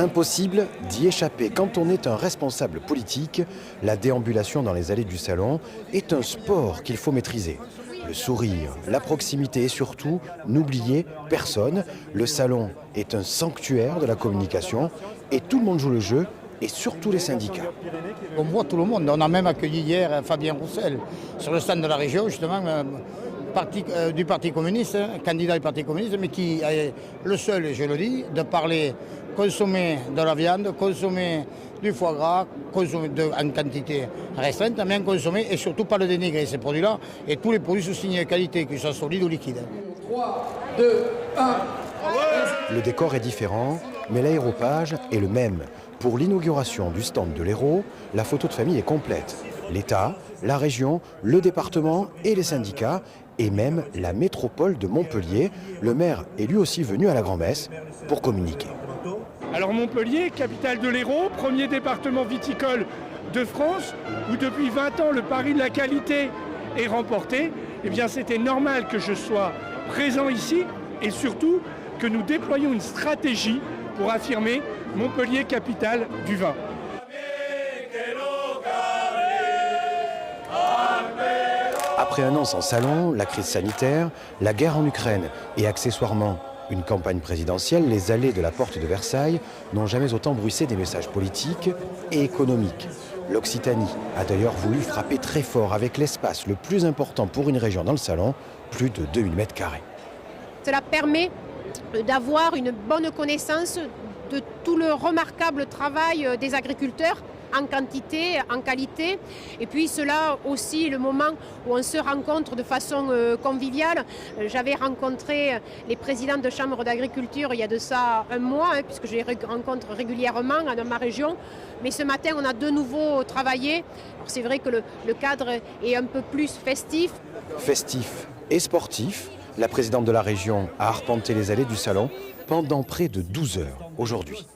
Impossible d'y échapper quand on est un responsable politique. La déambulation dans les allées du salon est un sport qu'il faut maîtriser. Le sourire, la proximité et surtout, n'oubliez personne. Le salon est un sanctuaire de la communication et tout le monde joue le jeu, et surtout les syndicats. On voit tout le monde. On a même accueilli hier Fabien Roussel sur le stand de la région, justement, du Parti communiste, candidat du Parti communiste, mais qui est le seul, et je le dis, de parler consommer de la viande, consommer du foie gras, consommer en quantité restreinte, mais en consommer et surtout pas le dénigrer, ces produits-là, et tous les produits sous signe de qualité, qu'ils soient solides ou liquides. 3, 2, 1... Le décor est différent, mais l'aéropage est le même. Pour l'inauguration du stand de l'Hérault, la photo de famille est complète. L'État, la région, le département et les syndicats, et même la métropole de Montpellier. Le maire est lui aussi venu à la grand-messe pour communiquer. Alors Montpellier, capitale de l'Hérault, premier département viticole de France, où depuis 20 ans le pari de la qualité est remporté, eh bien c'était normal que je sois présent ici et surtout que nous déployions une stratégie pour affirmer Montpellier, capitale du vin. Après un an sans salon, la crise sanitaire, la guerre en Ukraine et accessoirement une campagne présidentielle, les allées de la porte de Versailles n'ont jamais autant bruissé des messages politiques et économiques. L'Occitanie a d'ailleurs voulu frapper très fort avec l'espace le plus important pour une région dans le salon, plus de 2000 m². Cela permet d'avoir une bonne connaissance de tout le remarquable travail des agriculteurs en quantité, en qualité. Et puis cela aussi le moment où on se rencontre de façon conviviale. J'avais rencontré les présidents de chambres d'agriculture il y a de ça un mois, puisque je les rencontre régulièrement dans ma région. Mais ce matin, on a de nouveau travaillé. C'est vrai que le cadre est un peu plus festif. Festif et sportif, la présidente de la région a arpenté les allées du salon pendant près de 12 heures aujourd'hui.